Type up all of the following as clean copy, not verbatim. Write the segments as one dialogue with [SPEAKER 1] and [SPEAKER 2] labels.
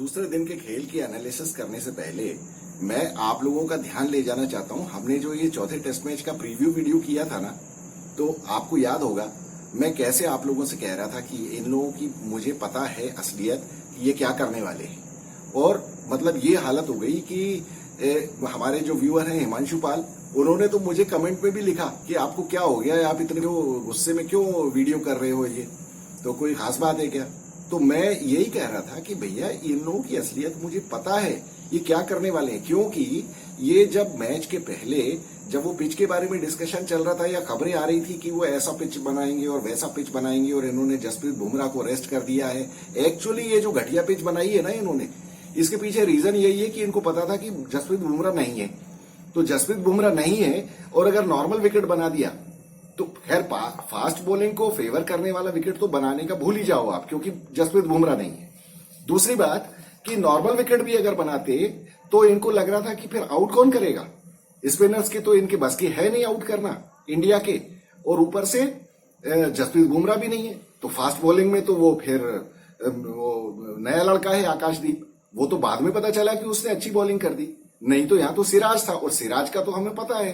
[SPEAKER 1] दूसरे दिन के खेल की एनालिसिस करने से पहले मैं आप लोगों का ध्यान ले जाना चाहता हूं। हमने जो ये चौथे टेस्ट मैच का प्रीव्यू वीडियो किया था ना, तो आपको याद होगा मैं कैसे आप लोगों से कह रहा था कि इन लोगों की मुझे पता है असलियत कि ये क्या करने वाले हैं। और मतलब ये हालत हो गई कि हमारे जो व्यूअर हैं हिमांशु पाल, उन्होंने तो मुझे कमेंट में भी लिखा कि आपको क्या हो गया, आप इतने गुस्से में क्यों वीडियो कर रहे हो, ये तो कोई खास बात है क्या। तो मैं यही कह रहा था कि भैया इन लोगों की असलियत मुझे पता है ये क्या करने वाले हैं, क्योंकि ये जब मैच के पहले जब वो पिच के बारे में डिस्कशन चल रहा था या खबरें आ रही थी कि वो ऐसा पिच बनाएंगे और वैसा पिच बनाएंगे और इन्होंने जसप्रीत बुमराह को रेस्ट कर दिया है। एक्चुअली ये जो घटिया पिच बनाई है ना इन्होंने, इसके पीछे रीजन यही है कि इनको पता था कि जसप्रीत बुमराह नहीं है। तो जसप्रीत बुमराह नहीं है और अगर नॉर्मल विकेट बना दिया तो खैर फास्ट बॉलिंग को फेवर करने वाला विकेट तो बनाने का भूल ही जाओ आप, क्योंकि जसप्रीत बुमराह नहीं है। दूसरी बात कि नॉर्मल विकेट भी अगर बनाते तो इनको लग रहा था कि फिर आउट कौन करेगा, स्पिनर्स की तो इनके बस की है नहीं आउट करना इंडिया के, और ऊपर से जसप्रीत बुमराह भी नहीं है। तो फास्ट बॉलिंग में तो वो फिर वो नया लड़का है आकाशदीप, वो तो बाद में पता चला कि उसने अच्छी बॉलिंग कर दी। नहीं तो यहां तो सिराज था, और सिराज का तो हमें पता है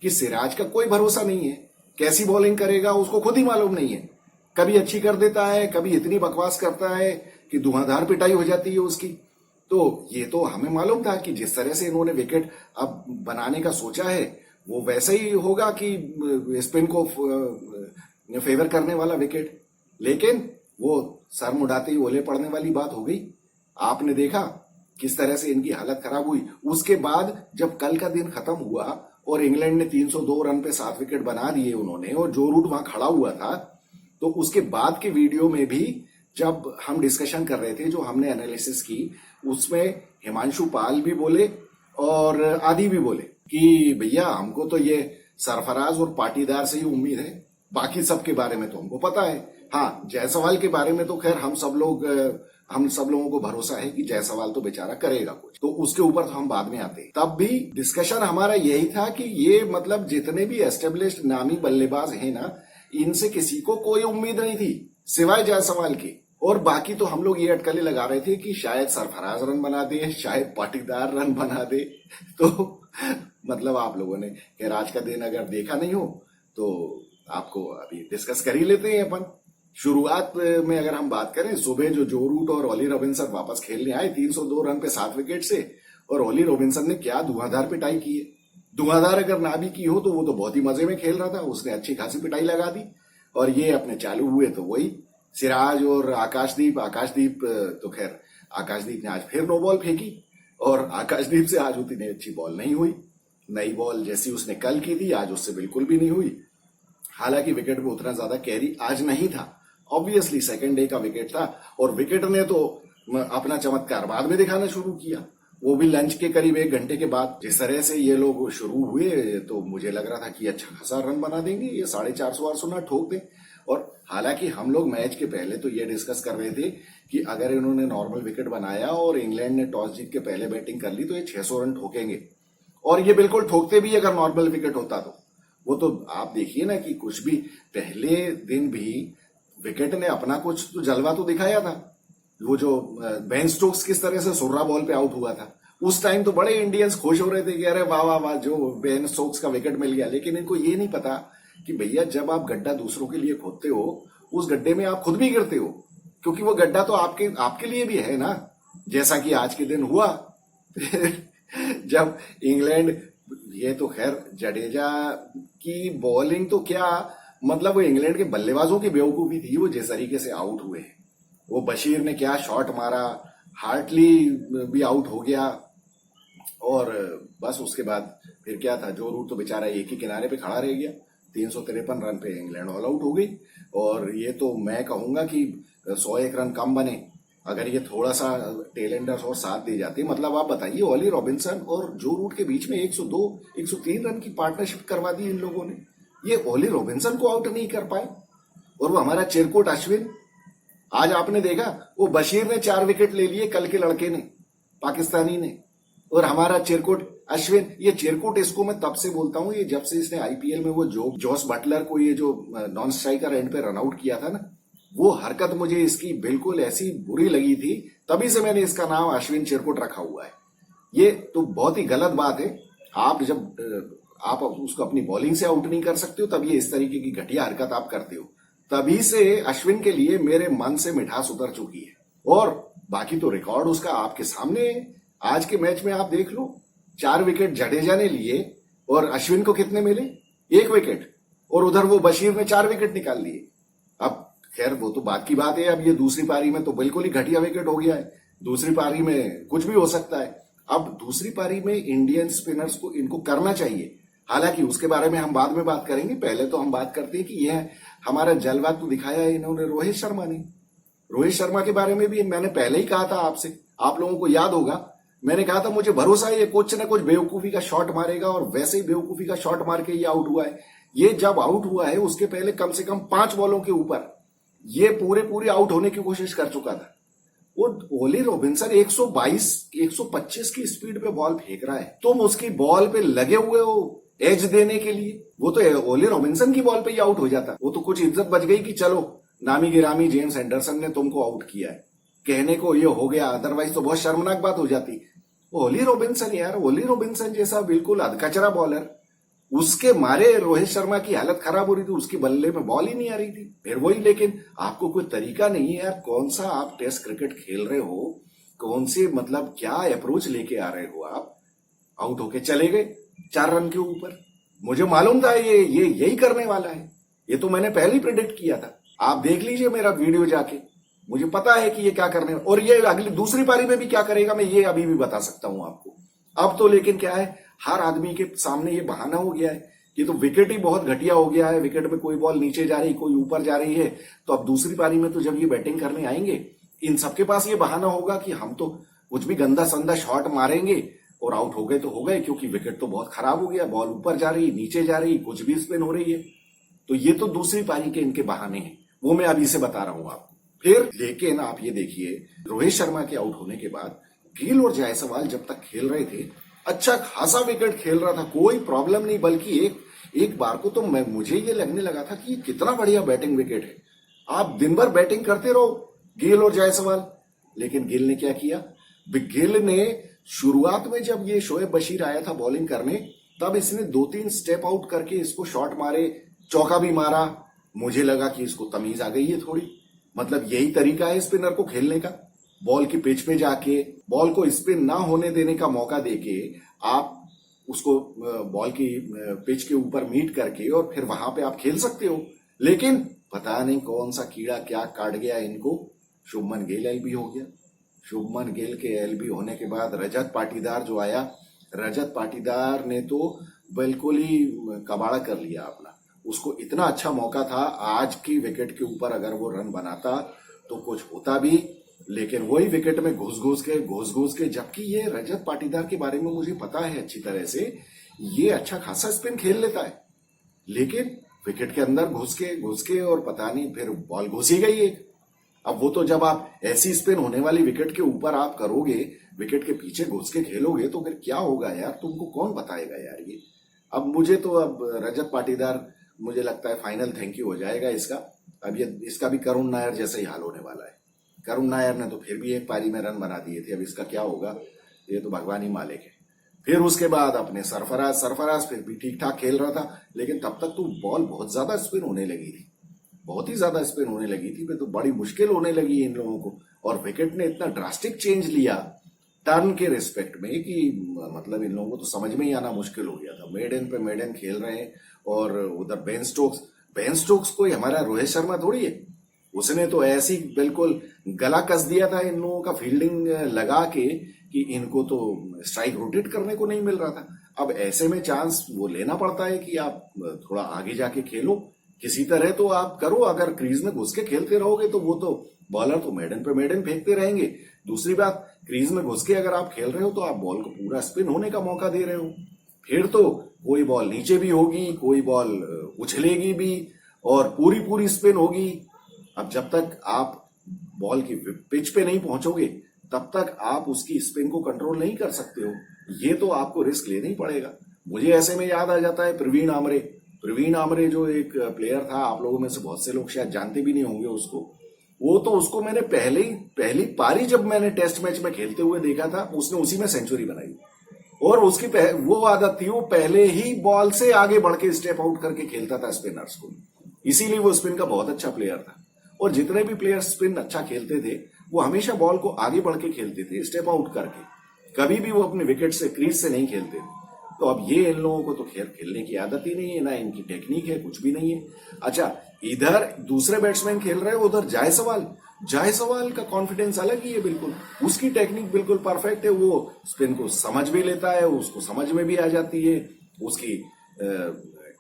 [SPEAKER 1] कि सिराज का कोई भरोसा नहीं है, कैसी बॉलिंग करेगा उसको खुद ही मालूम नहीं है। कभी अच्छी कर देता है, कभी इतनी बकवास करता है कि धुआंधार पिटाई हो जाती है उसकी। तो ये तो हमें मालूम था कि जिस तरह से इन्होंने विकेट अब बनाने का सोचा है वो वैसा ही होगा कि स्पिन को फेवर करने वाला विकेट। लेकिन वो सर मुड़ाते ही ओले पड़ने वाली बात हो गई। आपने देखा किस तरह से इनकी हालत खराब हुई। उसके बाद जब कल का दिन खत्म हुआ और इंग्लैंड ने 302 रन पे 7 विकेट बना दिए उन्होंने, और जो रूट वहां खड़ा हुआ था, तो उसके बाद के वीडियो में भी जब हम डिस्कशन कर रहे थे, जो हमने एनालिसिस की, उसमें हिमांशु पाल भी बोले और आदि भी बोले कि भैया हमको तो ये सरफराज और पाटीदार से ही उम्मीद है, बाकी सबके बारे में तो हमको पता है। हाँ, जायसवाल के बारे में तो खैर हम सब लोगों को भरोसा है कि जायसवाल तो बेचारा करेगा कुछ, तो उसके ऊपर तो हम बाद में आते हैं। तब भी डिस्कशन हमारा यही था कि ये मतलब जितने भी एस्टेब्लिश्ड नामी बल्लेबाज हैं ना, इनसे किसी को कोई उम्मीद नहीं थी सिवाय जायसवाल की। और बाकी तो हम लोग ये अटकलें लगा रहे थे कि शायद सरफराज रन बना दे, शायद पाटीदार रन बना दे। तो मतलब आप लोगों ने खैर आज का दिन अगर देखा नहीं हो तो आपको अभी डिस्कस कर ही लेते हैं अपन। शुरुआत में अगर हम बात करें, सुबह जो रूट और ओली रॉबिन्सन वापस खेलने आए 302 रन पे 7 विकेट से, और ओली रॉबिन्सन ने क्या धुआंधार पिटाई की है। धुआंधार अगर ना भी की हो तो वो तो बहुत ही मजे में खेल रहा था, उसने अच्छी खासी पिटाई लगा दी। और ये अपने चालू हुए तो वही सिराज और आकाशदीप तो खैर आकाशदीप ने आज फिर नो बॉल फेंकी, और आकाशदीप से आज उतनी अच्छी बॉल नहीं हुई। नई बॉल जैसी उसने कल की थी आज उससे बिल्कुल भी नहीं हुई। हालांकि विकेट में उतना ज्यादा कैरी आज नहीं था, ऑब्वियसली सेकंड डे का विकेट था, और विकेट ने तो अपना चमत्कार बाद में दिखाना शुरू किया, वो भी लंच के करीब 1 घंटे के बाद। जिस तरह से ये लोग शुरू हुए तो मुझे लग रहा था कि अच्छा खासा रन बना देंगे, ये 450 रन ठोक दे। और हालांकि हम लोग मैच के पहले तो ये डिस्कस कर रहे थे कि अगर इन्होंने नॉर्मल विकेट बनाया और इंग्लैंड ने टॉस जीत के पहले बैटिंग कर ली तो ये 600 रन ठोकेंगे, और ये बिल्कुल ठोकते भी अगर नॉर्मल विकेट होता तो। वो तो आप देखिए ना कि कुछ भी पहले दिन भी विकेट ने अपना कुछ तो जलवा तो दिखाया था। वो जो बेन स्टोक्स किस तरह से सुर्रा बॉल पे आउट हुआ था, उस टाइम तो बड़े इंडियंस खुश हो रहे थे कि अरे वाह वाह वाह जो बेन स्टोक्स का विकेट मिल गया। लेकिन इनको ये नहीं पता कि भैया जब आप गड्ढा दूसरों के लिए खोदते हो, उस गड्ढे में आप खुद भी गिरते हो, क्योंकि वो गड्ढा तो आपके लिए भी है ना, जैसा कि आज के दिन हुआ। जब इंग्लैंड, ये तो खैर जडेजा की बॉलिंग तो क्या मतलब, वो इंग्लैंड के बल्लेबाजों की बेवकूफी थी वो जिस तरीके से आउट हुए। वो बशीर ने क्या शॉट मारा, हार्टली भी आउट हो गया, और बस उसके बाद फिर क्या था, जो रूट तो बेचारा एक ही किनारे पे खड़ा रह गया। 353 रन पे इंग्लैंड ऑल आउट हो गई। और ये तो मैं कहूंगा कि 101 रन कम बने अगर ये थोड़ा सा टेलेंडर्स और साथ दे जाते। मतलब आप बताइए, ओली रॉबिन्सन और जो रूट के बीच में 102 103 रन की पार्टनरशिप करवा दी इन लोगों ने, ये ओली रॉबिन्सन को आउट नहीं कर पाए। और वो हमारा चिरकुट अश्विन, आज आपने देखा वो बशीर ने 4 विकेट ले लिए कल के लड़के ने, पाकिस्तानी ने, और हमारा चिरकुट अश्विन। ये चिरकुट इसको मैं तब से बोलता हूं, ये जब से इसने आईपीएल में वो जोस बटलर को ये जो नॉन स्ट्राइकर एंड पे रन आउट किया था ना, वो हरकत मुझे इसकी बिल्कुल ऐसी बुरी लगी थी, तभी से मैंने इसका नाम अश्विन चिरकुट रखा हुआ है। ये तो बहुत ही गलत बात है। आप जब आप उसको अपनी बॉलिंग से आउट नहीं कर सकते हो, तब ये इस तरीके की घटिया हरकत आप करते हो। तभी से अश्विन के लिए मेरे मन से मिठास उतर चुकी है। और बाकी तो रिकॉर्ड उसका आपके सामने है। आज के मैच में आप देख लो, 4 विकेट जडेजा ने लिए और अश्विन को कितने मिले? 1 विकेट। और उधर वो बशीर ने 4 विकेट निकाल लिए। अब खैर वो तो बात की बात है। अब ये दूसरी पारी में तो बिल्कुल ही घटिया विकेट हो गया है। दूसरी पारी में कुछ भी हो सकता है। अब दूसरी पारी में इंडियन स्पिनर्स को इनको करना चाहिए। हालांकि उसके बारे में हम बाद में बात करेंगे। पहले तो हम बात करते हैं कि यह हमारा जलवा तो दिखाया है इन्होंने रोहित शर्मा ने। रोहित शर्मा के बारे में भी मैंने पहले ही कहा था आपसे, आप लोगों को याद होगा। मैंने कहा था मुझे भरोसा है ये कुछ न कुछ बेवकूफी का शॉट मारेगा, और वैसे ही बेवकूफी का शॉट मार के ये आउट हुआ है। ये जब आउट हुआ है उसके पहले कम से कम 5 बॉलों के ऊपर ये पूरे आउट होने की कोशिश कर चुका था। वो ओली रॉबिन्सन 122 125 की स्पीड पे बॉल फेंक रहा है, तुम उसकी बॉल पे लगे हुए हो एज देने के लिए। वो तो ओली रॉबिन्सन की बॉल पे ही आउट हो जाता। वो तो कुछ इज्जत बच गई कि चलो नामी गिरामी जेम्स एंडरसन ने तुमको आउट किया है, कहने को ये हो गया। अदरवाइज तो बहुत शर्मनाक बात हो जाती। ओली रॉबिन्सन यार, ओली रॉबिन्सन जैसा बिल्कुल अधकचरा बॉलर, उसके मारे रोहित शर्मा की हालत खराब हो रही थी। उसकी बल्ले में बॉल ही नहीं आ रही थी। फिर वही, लेकिन आपको कोई तरीका नहीं है यार। कौन सा आप टेस्ट क्रिकेट खेल रहे हो, कौन से मतलब क्या अप्रोच लेके आ रहे हो आप? आउट होके चले गए 4 रन के ऊपर। मुझे मालूम था ये यही करने वाला है। ये तो मैंने पहले ही प्रेडिक्ट किया था। आप देख लीजिए मेरा वीडियो जाके, मुझे पता है कि ये क्या करने, और ये अगली दूसरी पारी में भी क्या करेगा मैं ये अभी भी बता सकता हूं आपको। अब तो लेकिन क्या है, हर आदमी के सामने ये बहाना हो गया है। ये तो विकेट ही बहुत घटिया हो गया है। विकेट में कोई बॉल नीचे जा रही, कोई ऊपर जा रही है। तो अब दूसरी पारी में तो जब ये बैटिंग करने आएंगे, इन सबके पास ये बहाना होगा कि हम तो कुछ भी गंदा संदा शॉट मारेंगे और आउट हो गए तो हो गए, क्योंकि विकेट तो बहुत खराब हो गया। बॉल ऊपर जा रही, नीचे जा रही, कुछ भी स्पिन हो रही है। तो ये तो दूसरी पारी के इनके बहाने हैं, वो मैं अभी से बता रहा हूं आपको। फिर लेकिन आप ये देखिए, रोहित शर्मा के आउट होने के बाद गिल और जायसवाल जब तक खेल रहे थे, अच्छा खासा विकेट खेल रहा था, कोई प्रॉब्लम नहीं। बल्कि एक बार को तो मुझे ये लगने लगा था कि कितना बढ़िया बैटिंग विकेट है। आप दिन भर बैटिंग करते रहो गिल और जायसवाल। लेकिन गिल ने क्या किया? गिल ने शुरुआत में जब ये शोएब बशीर आया था बॉलिंग करने, तब इसने 2-3 स्टेप आउट करके इसको शॉट मारे, चौका भी मारा। मुझे लगा कि इसको तमीज आ गई है थोड़ी, मतलब यही तरीका है स्पिनर को खेलने का। बॉल की पिच पे जाके बॉल को स्पिन ना होने देने का मौका देके आप उसको बॉल की पिच के ऊपर मीट करके और फिर वहां पे आप खेल सकते हो। लेकिन पता नहीं कौन सा कीड़ा क्या काट गया इनको, शुभमन गिल एलबी हो गया। शुभमन गिल के एलबी होने के बाद रजत पाटीदार जो आया, रजत पाटीदार ने तो बिल्कुल ही कबाड़ा कर लिया अपना। उसको इतना अच्छा मौका था, आज की विकेट के ऊपर अगर वो रन बनाता तो कुछ होता भी, लेकिन वही विकेट में घुस घुस के, जबकि ये रजत पाटीदार के बारे में मुझे पता है अच्छी तरह से, ये अच्छा खासा स्पिन खेल लेता है। लेकिन विकेट के अंदर घुस के और पता नहीं फिर बॉल घुस ही गई एक। अब वो तो जब आप ऐसी स्पिन होने वाली विकेट के ऊपर आप करोगे, विकेट के पीछे घुस के खेलोगे, तो फिर क्या होगा यार, तुमको कौन बताएगा यार ये। अब मुझे तो अब रजत पाटीदार मुझे लगता है फाइनल थैंक यू हो जाएगा इसका। अब ये इसका भी करुण नायर जैसा ही हाल होने वाला है। करुण नायर ने तो फिर भी एक पारी में रन बना दिए थे, अब इसका क्या होगा ये तो भगवान ही मालिक है। फिर उसके बाद अपने सरफराज फिर भी ठीक ठाक खेल रहा था, लेकिन तब तक तो बॉल बहुत ज्यादा स्पिन होने लगी थी, बहुत ही ज्यादा स्पिन होने लगी थी। फिर तो बड़ी मुश्किल होने लगी इन लोगों को, और विकेट ने इतना ड्रास्टिक चेंज लिया टर्न के रिस्पेक्ट में कि मतलब इन लोगों को तो समझ में ही आना मुश्किल हो गया था। मेडन पे मेडन खेल रहे हैं, और उधर बेन स्टोक्स कोई हमारा रोहित शर्मा थोड़ी है। उसने तो ऐसी बिल्कुल गला कस दिया था इन लोगों का फील्डिंग लगा के कि इनको तो स्ट्राइक रोटेट करने को नहीं मिल रहा था। अब ऐसे में चांस वो लेना पड़ता है कि आप थोड़ा आगे जाके खेलो किसी तरह, तो आप करो। अगर क्रीज में घुस के खेलते रहोगे तो वो तो बॉलर तो मेडन पे मेडन फेंकते रहेंगे। दूसरी बात, क्रीज में घुस के अगर आप खेल रहे हो तो आप बॉल को पूरा स्पिन होने का मौका दे रहे हो। फिर तो कोई बॉल नीचे भी होगी, कोई बॉल उछलेगी भी, और पूरी स्पिन होगी। अब जब तक आप बॉल की पिच पे नहीं पहुंचोगे तब तक आप उसकी स्पिन को कंट्रोल नहीं कर सकते हो। ये तो आपको रिस्क लेना ही पड़ेगा। मुझे ऐसे में याद आ जाता है प्रवीण आमरे जो एक प्लेयर था, आप लोगों में से बहुत से लोग शायद जानते भी नहीं होंगे उसको। वो तो उसको मैंने पहली पारी जब मैंने टेस्ट मैच में खेलते हुए देखा था, उसने उसी में सेंचुरी बनाई। और उसकी वो आदत थी, वो पहले ही बॉल से आगे बढ़ के स्टेप आउट करके खेलता था स्पिनर्स को, इसीलिए वो स्पिन का बहुत अच्छा प्लेयर था। और जितने भी प्लेयर स्पिन अच्छा खेलते थे वो हमेशा बॉल को आगे बढ़ के खेलते थे, स्टेप आउट करके, कभी भी वो अपने विकेट से, क्रीज से नहीं खेलते थे। तो अब ये इन लोगों को तो खेलने की आदत ही नहीं है, ना इनकी टेक्निक है, कुछ भी नहीं है। अच्छा, इधर दूसरे बैट्समैन खेल रहे हैं, उधर जायसवाल का कॉन्फिडेंस अलग ही है बिल्कुल, उसकी टेक्निक बिल्कुल परफेक्ट है, वो स्पिन को समझ भी लेता है, उसको समझ में भी आ जाती है, उसकी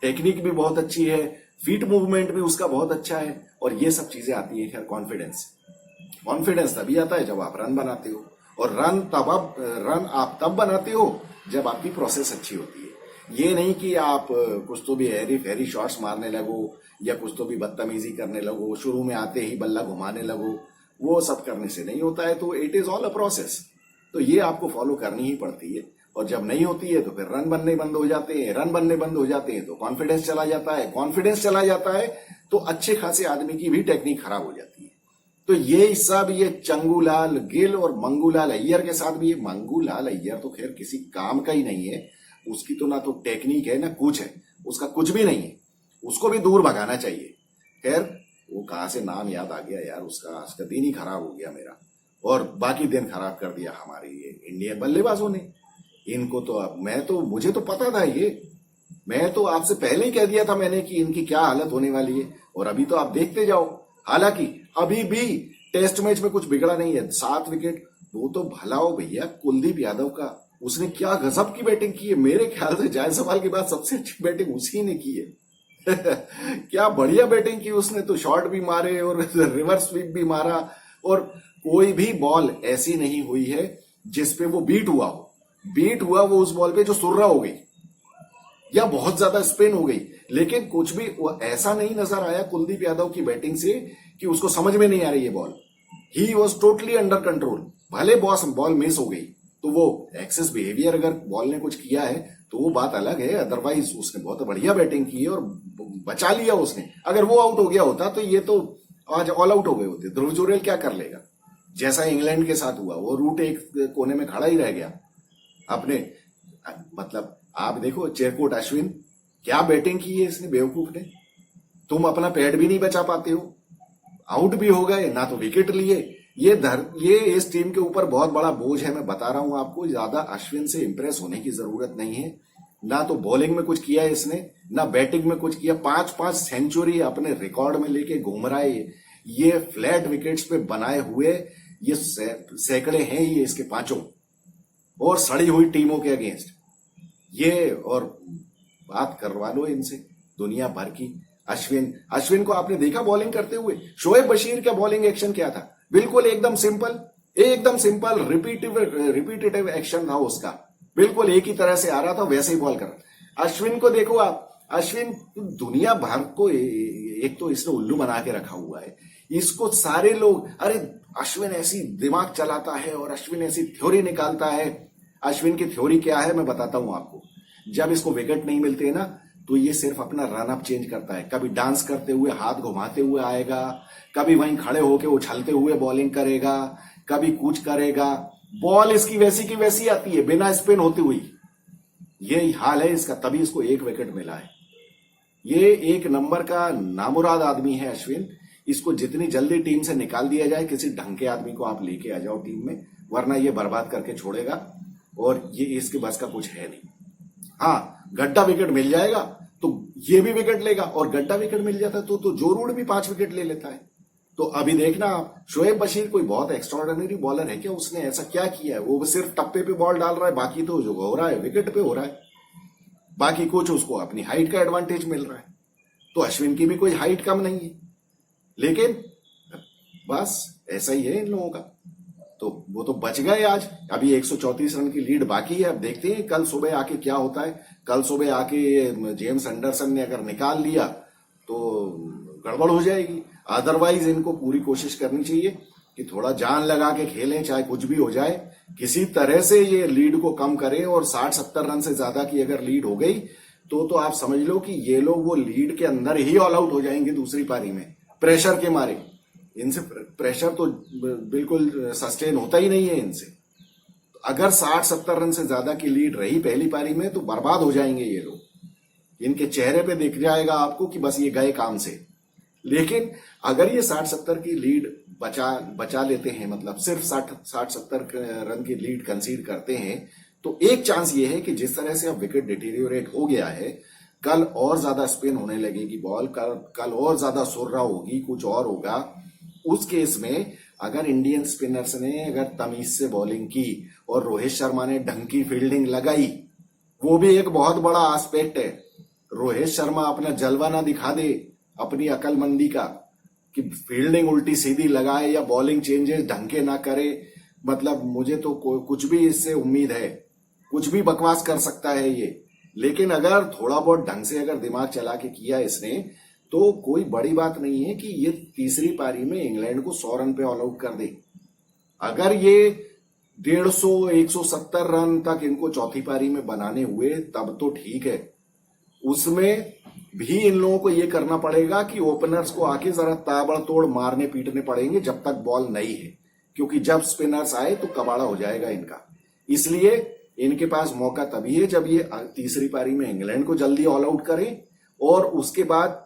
[SPEAKER 1] टेक्निक भी बहुत अच्छी है, फीट मूवमेंट भी उसका बहुत अच्छा है। और ये सब चीजें आती है खैर कॉन्फिडेंस तभी आता है जब आप रन बनाते हो, और रन आप तब बनाते हो जब आपकी प्रोसेस अच्छी होती है। ये नहीं कि आप कुछ तो भी हैरी शॉट्स मारने लगो या कुछ तो भी बदतमीजी करने लगो, शुरू में आते ही बल्ला घुमाने लगो, वो सब करने से नहीं होता है। तो it is all a process, तो ये आपको फॉलो करनी ही पड़ती है। और जब नहीं होती है तो फिर रन बनने बंद हो जाते हैं, तो कॉन्फिडेंस चला जाता है, तो अच्छे खासे आदमी की भी टेक्निक खराब हो जाती है। तो ये सब, ये चंगूलाल गिल और मंगूलाल अय्यर के साथ भी, ये मंगूलाल अय्यर तो खैर किसी काम का ही नहीं है, उसकी तो ना तो टेक्निक है ना कुछ है, उसका कुछ भी नहीं है, उसको भी दूर भगाना चाहिए। खैर वो कहां से नाम याद आ गया यार उसका, आज का दिन ही खराब हो गया मेरा, और बाकी दिन खराब कर दिया हमारे ये इंडियन बल्लेबाजों ने। इनको तो अब मुझे तो पता था ये, मैं तो आपसे पहले ही कह दिया था मैंने कि इनकी क्या हालत होने वाली है, और अभी तो आप देखते जाओ। हालांकि अभी भी टेस्ट मैच में कुछ बिगड़ा नहीं है, 7 विकेट, वो तो भला हो भैया कुलदीप यादव का, उसने क्या गजब की बैटिंग की है। मेरे ख्याल से जायसवाल के बाद सबसे अच्छी बैटिंग उसी ने की है। क्या बढ़िया बैटिंग की उसने, तो शॉट भी मारे और रिवर्स स्वीप भी मारा, और कोई भी बॉल ऐसी नहीं हुई है जिसपे वो बीट हुआ वो उस बॉल पे जो सुर्रा हो गई या बहुत ज्यादा स्पिन हो गई। लेकिन कुछ भी ऐसा नहीं नजर आया कुलदीप यादव की बैटिंग से कि उसको समझ में नहीं आ रही है ball, he was totally under control. भले बॉल मिस हो गई तो वो एक्सेस बिहेवियर अगर बॉल ने कुछ किया है तो वो बात अलग है, अदरवाइज उसने बहुत बढ़िया बैटिंग की है और बचा लिया उसने। अगर वो आउट हो गया होता तो ये तो आज ऑल आउट हो गए होते। ध्रुव जुरेल क्या कर लेगा, जैसा इंग्लैंड के साथ हुआ, वो रूट एक कोने में खड़ा ही रह गया अपने, मतलब आप देखो चेरकोट अश्विन, क्या बैटिंग की है इसने बेवकूफ ने, तुम अपना पैड भी नहीं बचा पाते हो, आउट भी हो गए, ना तो विकेट लिए। ये इस टीम के ऊपर बहुत बड़ा बोझ है। मैं बता रहा हूं आपको, ज्यादा अश्विन से इंप्रेस होने की जरूरत नहीं है। ना तो बॉलिंग में कुछ किया है इसने, ना बैटिंग में कुछ किया। 5-5 सेंचुरी अपने रिकॉर्ड में लेके घूम रहा है। ये फ्लैट विकेट्स पे बनाए हुए ये सैकड़े हैं ये इसके पांचों, और सड़ी हुई टीमों के अगेंस्ट ये। और बात करवा लो इनसे दुनिया भर की। अश्विन को आपने देखा बॉलिंग करते हुए? शोएब बशीर का बॉलिंग एक्शन क्या था? बिल्कुल एकदम सिंपल रिपीटेटिव एक्शन था उसका, बिल्कुल एक ही तरह से आ रहा था, वैसे ही बॉल कर रहा। अश्विन को देखो आप, अश्विन दुनिया भर को एक तो इसने उल्लू बना के रखा हुआ है। इसको सारे लोग, अरे अश्विन ऐसी दिमाग चलाता है और अश्विन ऐसी थ्योरी निकालता है। अश्विन की थ्योरी क्या है मैं बताता हूं आपको। जब इसको विकेट नहीं मिलते ना तो ये सिर्फ अपना रन अप चेंज करता है। कभी डांस करते हुए, हाथ घुमाते हुए आएगा, कभी वहीं खड़े होके उछलते हुए बॉलिंग करेगा, कभी कुछ करेगा। बॉल इसकी वैसी की वैसी आती है बिना स्पिन होती हुई। ये हाल है इसका, तभी इसको 1 विकेट मिला है। ये एक नंबर का नामुराद आदमी है अश्विन। इसको जितनी जल्दी टीम से निकाल दिया जाए, किसी ढंग के आदमी को आप लेके आ जाओ टीम में, वरना ये बर्बाद करके छोड़ेगा, और ये इसके बस का कुछ है नहीं। हाँ, गड्ढा विकेट मिल जाएगा तो ये भी विकेट लेगा, और गड्ढा विकेट मिल जाता है तो जो रूट भी 5 विकेट ले लेता है। तो अभी देखना, शोएब बशीर कोई बहुत एक्स्ट्राऑर्डिनरी बॉलर है क्या? उसने ऐसा क्या किया है? वो सिर्फ टप्पे पे बॉल डाल रहा है, बाकी तो जो हो रहा है विकेट पे हो रहा है। बाकी कुछ उसको अपनी हाइट का एडवांटेज मिल रहा है। तो अश्विन की भी कोई हाइट कम नहीं है, लेकिन बस ऐसा ही है इन लोगों का। तो वो तो बच गए आज। अभी 134 रन की लीड बाकी है। अब देखते हैं कल सुबह आके क्या होता है। कल सुबह आके जेम्स एंडरसन ने अगर निकाल लिया तो गड़बड़ हो जाएगी। अदरवाइज इनको पूरी कोशिश करनी चाहिए कि थोड़ा जान लगा के खेलें, चाहे कुछ भी हो जाए, किसी तरह से ये लीड को कम करें। और 60-70 रन से ज्यादा की अगर लीड हो गई तो आप समझ लो कि ये लोग वो लीड के अंदर ही ऑल आउट हो जाएंगे दूसरी पारी में, प्रेशर के मारे। इनसे प्रेशर तो बिल्कुल सस्टेन होता ही नहीं है इनसे। अगर 60-70 रन से ज्यादा की लीड रही पहली पारी में तो बर्बाद हो जाएंगे ये लोग। इनके चेहरे पे दिख जाएगा आपको कि बस ये गए काम से। लेकिन अगर ये 60-70 की लीड बचा लेते हैं, मतलब सिर्फ 60-70 रन की लीड कंसीड करते हैं, तो एक चांस ये है कि जिस तरह से अब विकेट डिटीरियोरेट हो गया है, कल और ज्यादा स्पिन होने लगेगी बॉल, कल और ज्यादा सुर्रा होगी, कुछ और होगा। उस केस में अगर इंडियन स्पिनर्स ने अगर तमीज से बॉलिंग की और रोहित शर्मा ने ढंग की फील्डिंग लगाई, वो भी एक बहुत बड़ा एस्पेक्ट है। रोहित शर्मा अपना जलवा ना दिखा दे अपनी अकलमंदी का कि फील्डिंग उल्टी सीधी लगाए या बॉलिंग चेंजेस ढंग के ना करे, मतलब मुझे तो कुछ भी इससे उम्मीद है। कुछ भी बकवास कर सकता है ये, लेकिन अगर थोड़ा बहुत ढंग से अगर दिमाग चला के किया इसने तो कोई बड़ी बात नहीं है कि ये तीसरी पारी में इंग्लैंड को 100 रन पे ऑल आउट कर दे। अगर ये 150-170 रन तक इनको चौथी पारी में बनाने हुए तब तो ठीक है। उसमें भी इन लोगों को ये करना पड़ेगा कि ओपनर्स को आके जरा ताबड़तोड़ मारने पीटने पड़ेंगे जब तक बॉल नहीं है, क्योंकि जब स्पिनर्स आए तो कबाड़ा हो जाएगा इनका। इसलिए इनके पास मौका तभी है जब ये तीसरी पारी में इंग्लैंड को जल्दी ऑल आउट करें, और उसके बाद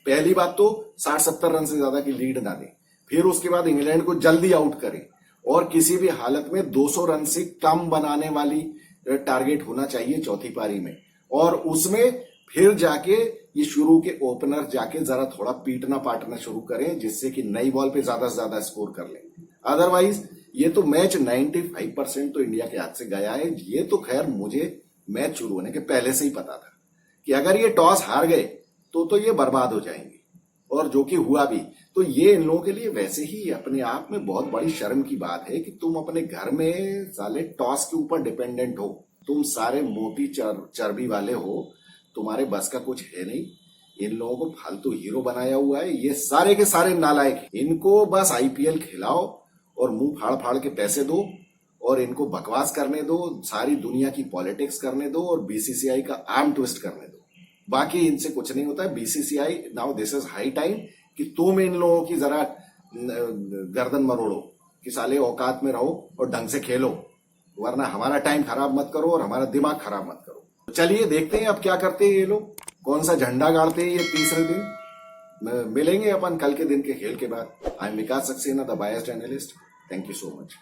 [SPEAKER 1] पहली बात तो 60-70 रन से ज्यादा की लीड ना दें, फिर उसके बाद इंग्लैंड को जल्दी आउट करें, और किसी भी हालत में 200 रन से कम बनाने वाली टारगेट होना चाहिए चौथी पारी में। और उसमें फिर जाके ये शुरू के ओपनर जाके जरा थोड़ा पीटना पाटना शुरू करें, जिससे कि नई बॉल पे ज्यादा से ज्यादा स्कोर कर लें। अदरवाइज ये तो मैच 95% तो इंडिया के हाथ से गया है। ये तो खैर मुझे मैच शुरू होने के पहले से ही पता था कि अगर ये टॉस हार गए तो ये बर्बाद हो जाएंगे, और जो कि हुआ भी। तो ये इन लोगों के लिए वैसे ही अपने आप में बहुत बड़ी शर्म की बात है कि तुम अपने घर में साले टॉस के ऊपर डिपेंडेंट हो। तुम सारे मोटी चर्बी वाले हो, तुम्हारे बस का कुछ है नहीं। इन लोगों को फालतू हीरो बनाया हुआ है, ये सारे के सारे नालायक। इनको बस आईपीएल खिलाओ और मुंह फाड़ फाड़ के पैसे दो, और इनको बकवास करने दो, सारी दुनिया की पॉलिटिक्स करने दो, और बीसीसीआई का आर्म ट्विस्ट करने दो। बाकी इनसे कुछ नहीं होता है। BCCI now this is high time कि तुम इन लोगों की जरा गर्दन मरोड़ो कि साले औकात में रहो और ढंग से खेलो, वरना हमारा टाइम खराब मत करो और हमारा दिमाग खराब मत करो। चलिए देखते हैं अब क्या करते हैं ये लोग, कौन सा झंडा गाड़ते हैं ये तीसरे दिन। मिलेंगे अपन कल के दिन के खेल के बाद। I am Vikas Saxena, the biased analyst. Thank you so much.